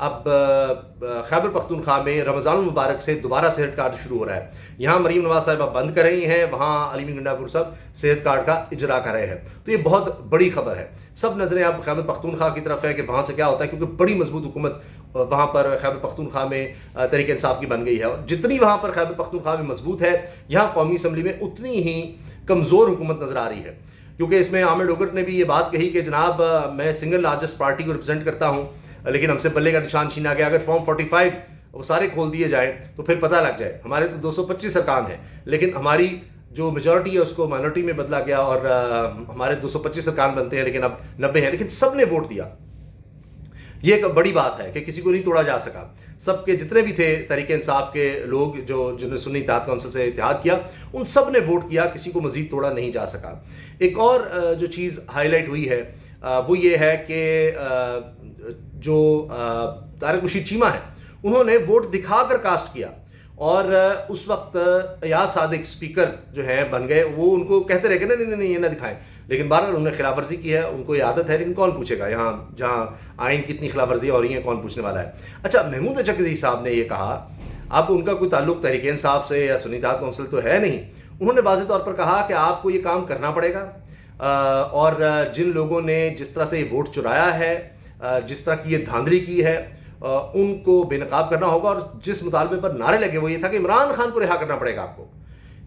اب خیبر پختونخوا میں رمضان المبارک سے دوبارہ صحت کارڈ شروع ہو رہا ہے. یہاں مریم نواز صاحبہ بند کر رہی ہیں, وہاں علی گنڈا پور صاحب صحت کارڈ کا اجرا کر رہے ہیں. تو یہ بہت بڑی خبر ہے. سب نظریں اب خیبر پختونخوا کی طرف ہے کہ وہاں سے کیا ہوتا ہے, کیونکہ بڑی مضبوط حکومت وہاں پر خیبر پختونخوا میں تحریک انصاف کی بن گئی ہے, اور جتنی وہاں پر خیبر پختونخوا میں مضبوط ہے, یہاں قومی اسمبلی میں اتنی ہی کمزور حکومت نظر آ رہی ہے. کیونکہ اس میں عامر ڈوگرٹ نے بھی یہ بات کہی کہ جناب میں سنگل لارجسٹ پارٹی کو ریپرزینٹ کرتا ہوں, لیکن ہم سے بلے کا نشان چھینا گیا. اگر فارم 45 وہ سارے کھول دیے جائیں تو پھر پتہ لگ جائے. ہمارے تو 225 ارکان ہیں, لیکن ہماری جو میجورٹی ہے اس کو مائنورٹی میں بدلا گیا, اور ہمارے 225 ارکان بنتے ہیں لیکن اب 90 ہیں, لیکن سب نے ووٹ دیا. یہ ایک بڑی بات ہے کہ کسی کو نہیں توڑا جا سکا. سب کے جتنے بھی تھے تحریک انصاف کے لوگ جنہوں نے سنی اتحاد کونسل سے اتحاد کیا, ان سب نے ووٹ کیا, کسی کو مزید توڑا نہیں جا سکا. ایک اور جو چیز ہائی لائٹ ہوئی ہے وہ یہ ہے کہ جو طارق مشید چیمہ ہے انہوں نے ووٹ دکھا کر کاسٹ کیا, اور اس وقت ایاز صادق اسپیکر جو ہیں بن گئے, وہ ان کو کہتے رہے کہ نہیں یہ نہ دکھائیں, لیکن بہرحال انہوں نے خلاف ورزی کی ہے. ان کو یہ عادت ہے, لیکن کون پوچھے گا یہاں جہاں آئین کی اتنی خلاف ورزیاں ہو رہی ہیں, کون پوچھنے والا ہے. اچھا, محمود اچکزئی صاحب نے یہ کہا, اب ان کا کوئی تعلق تحریک انصاف سے یا سنی اتحاد کونسل تو ہے نہیں. انہوں نے واضح طور پر کہا کہ آپ کو یہ کام کرنا پڑے گا, اور جن لوگوں نے جس طرح سے یہ ووٹ چرایا ہے, جس طرح کی یہ دھاندلی کی ہے, ان کو بے نقاب کرنا ہوگا. اور جس مطالبے پر نعرے لگے وہ یہ تھا کہ عمران خان کو رہا کرنا پڑے گا, آپ کو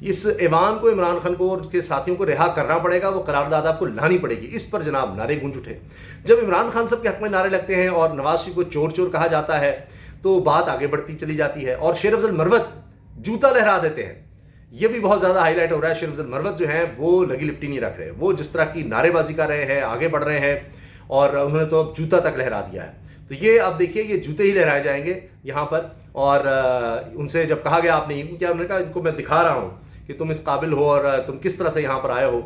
اس ایوان کو, عمران خان کو اور اس کے ساتھیوں کو رہا کرنا پڑے گا, وہ قرارداد آپ کو لانی پڑے گی. اس پر جناب نعرے گونج اٹھے. جب عمران خان صاحب کے حق میں نعرے لگتے ہیں اور نواز شریف کو چور چور کہا جاتا ہے تو بات آگے بڑھتی چلی جاتی ہے, اور شیر افضل مروت جوتا لہرا دیتے ہیں. یہ بھی بہت زیادہ ہائی لائٹ ہو رہا ہے. شیر افضل مروت جو ہیں وہ لگی لپٹی نہیں رکھ رہے, وہ جس طرح کی نعرے بازی کر رہے ہیں, آگے بڑھ رہے ہیں, اور انہوں نے تو اب جوتا تک لہرا دیا ہے. تو یہ آپ دیکھیے, یہ جوتے ہی لہرائے جائیں گے یہاں پر. اور ان سے جب کہا گیا آپ نے یہ کیا, انہوں نے کہا ان کو میں دکھا رہا ہوں کہ تم اس قابل ہو اور تم کس طرح سے یہاں پر آئے ہو,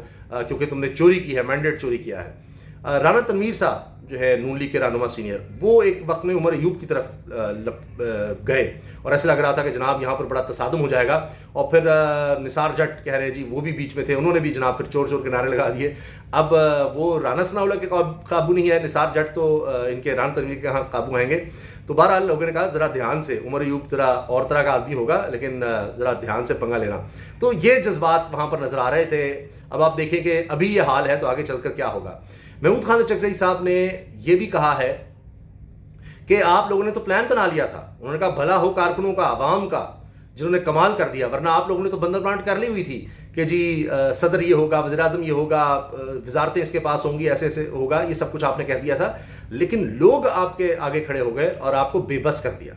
کیونکہ تم نے چوری کی ہے, مینڈیٹ چوری کیا ہے. رانا تنویر صاحب جو ہے نون لیگ کے رہنما سینئر, وہ ایک وقت میں عمر ایوب کی طرف گئے, اور ایسا لگ رہا تھا کہ جناب یہاں پر بڑا تصادم ہو جائے گا. اور پھر نثار جٹ کہہ رہے ہیں جی, وہ بھی بیچ میں تھے, انہوں نے بھی جناب پھر چور چور کے نعرے لگا دیے. اب وہ رانا ثناءاللہ کے قابو نہیں ہے, نثار جٹ تو ان کے رانا تنویر کے ہاں قابو آئیں گے. تو بہرحال لوگوں نے کہا ذرا دھیان سے, عمر ایوب ذرا اور طرح کا آدمی ہوگا, لیکن ذرا دھیان سے پنگا لینا. تو یہ جذبات وہاں پر نظر آ رہے تھے. اب آپ دیکھیں کہ ابھی یہ حال ہے تو آگے چل کر کیا ہوگا. محمود خان اچکزئی صاحب نے یہ بھی کہا ہے کہ آپ لوگوں نے تو پلان بنا لیا تھا. انہوں نے کہا بھلا ہو کارکنوں کا, عوام کا, جنہوں نے کمال کر دیا, ورنہ آپ لوگوں نے تو بندر پلانٹ کر لی ہوئی تھی کہ جی صدر یہ ہوگا, وزیر اعظم یہ ہوگا, وزارتیں اس کے پاس ہوں گی, ایسے ایسے ہوگا, یہ سب کچھ آپ نے کہہ دیا تھا. لیکن لوگ آپ کے آگے کھڑے ہو گئے اور آپ کو بے بس کر دیا.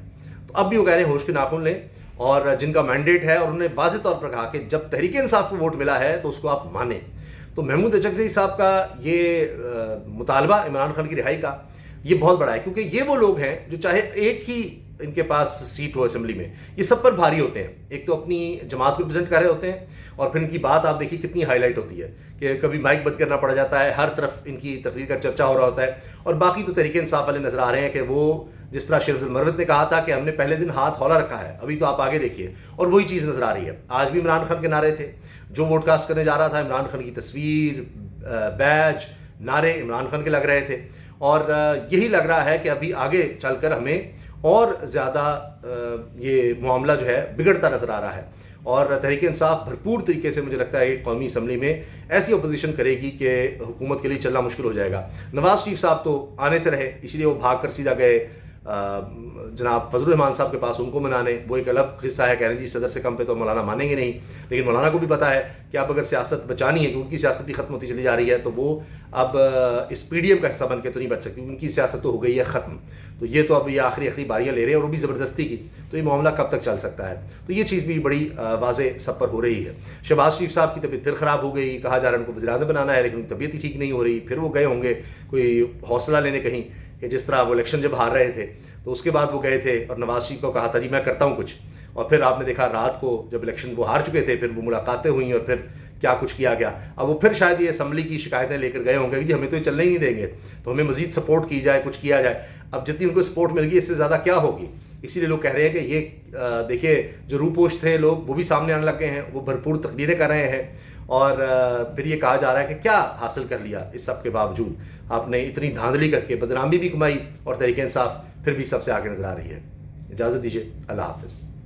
تو اب بھی وہ کہہ رہے ہیں ہوش کے ناخن لیں, اور جن کا مینڈیٹ ہے, اور انہوں نے واضح طور پر کہا کہ جب تحریک انصاف کو ووٹ ملا ہے تو اس کو آپ مانیں. تو محمود اچکزئی صاحب کا یہ مطالبہ عمران خان کی رہائی کا, یہ بہت بڑا ہے, کیونکہ یہ وہ لوگ ہیں جو چاہے ایک ہی ان کے پاس سیٹ ہو اسمبلی میں, یہ سب پر بھاری ہوتے ہیں. ایک تو اپنی جماعت کو ریپرزینٹ کر رہے ہوتے ہیں, اور پھر ان کی بات آپ دیکھیے کتنی ہائی لائٹ ہوتی ہے کہ کبھی مائک بند کرنا پڑ جاتا ہے, ہر طرف ان کی تقریر کا چرچا ہو رہا ہوتا ہے. اور باقی تو تحریک انصاف والے نظر آ رہے ہیں کہ وہ جس طرح شیر افضل مروت نے کہا تھا کہ ہم نے پہلے دن ہاتھ ہولا رکھا ہے, ابھی تو آپ آگے دیکھیے, اور وہی چیز نظر آ رہی ہے. آج بھی عمران خان کے نعرے تھے, جو ووٹ کاسٹ کرنے جا رہا تھا عمران خان کی تصویر, بیج, نعرے عمران خان کے لگ رہے تھے. اور یہی لگ رہا ہے کہ ابھی آگے چل کر ہمیں اور زیادہ یہ معاملہ جو ہے بگڑتا نظر آ رہا ہے. اور تحریک انصاف بھرپور طریقے سے مجھے لگتا ہے قومی اسمبلی میں ایسی اپوزیشن کرے گی کہ حکومت کے لیے چلنا مشکل ہو جائے گا. نواز شریف صاحب تو آنے سے رہے, اسی لیے وہ بھاگ کر سیدھا گئے جناب فضل الرحمان صاحب کے پاس ان کو منانے. وہ ایک الگ قصہ ہے, کہہ رہے ہیں جی صدر سے کم پہ تو مولانا مانیں گے نہیں. لیکن مولانا کو بھی پتا ہے کہ اب اگر سیاست بچانی ہے, کہ ان کی سیاست بھی ختم ہوتی چلی جا رہی ہے, تو وہ اب اس پی ڈی ایم کا حصہ بن کے تو نہیں بچ سکتی, ان کی سیاست تو ہو گئی ہے ختم. تو یہ تو اب یہ آخری باریاں لے رہے ہیں, اور وہ بھی زبردستی کی. تو یہ معاملہ کب تک چل سکتا ہے؟ تو یہ چیز بھی بڑی واضح سب پر ہو رہی ہے. شہباز شریف صاحب کی طبیعت پھر خراب ہو گئی, کہا جا رہا ہے ان کو وزیر اعظم بنانا ہے, لیکن ان کی طبیعت ہی ٹھیک نہیں ہو رہی. پھر وہ گئے ہوں گے کوئی حوصلہ لینے کہیں, کہ جس طرح وہ الیکشن جب ہار رہے تھے تو اس کے بعد وہ گئے تھے اور نواز شریف کو کہا تھا جی میں کرتا ہوں کچھ. اور پھر آپ نے دیکھا رات کو جب الیکشن وہ ہار چکے تھے, پھر وہ ملاقاتیں ہوئیں اور پھر کیا کچھ کیا گیا. اب وہ پھر شاید یہ اسمبلی کی شکایتیں لے کر گئے ہوں گے کہ جی ہمیں تو یہ چلنے ہی نہیں دیں گے, تو ہمیں مزید سپورٹ کی جائے, کچھ کیا جائے. اب جتنی ان کو سپورٹ مل گئی اس سے زیادہ کیا ہوگی. اسی لیے لوگ کہہ رہے ہیں کہ یہ دیکھیے جو روپوش تھے لوگ وہ بھی سامنے آنے لگ گئے ہیں, وہ بھرپور تقریریں کر رہے ہیں, اور پھر یہ کہا جا رہا ہے کہ کیا حاصل کر لیا اس سب کے باوجود؟ آپ نے اتنی دھاندلی کر کے بدنامی بھی کمائی اور تحریک انصاف پھر بھی سب سے آگے نظر آ رہی ہے۔ اجازت دیجیے، اللہ حافظ۔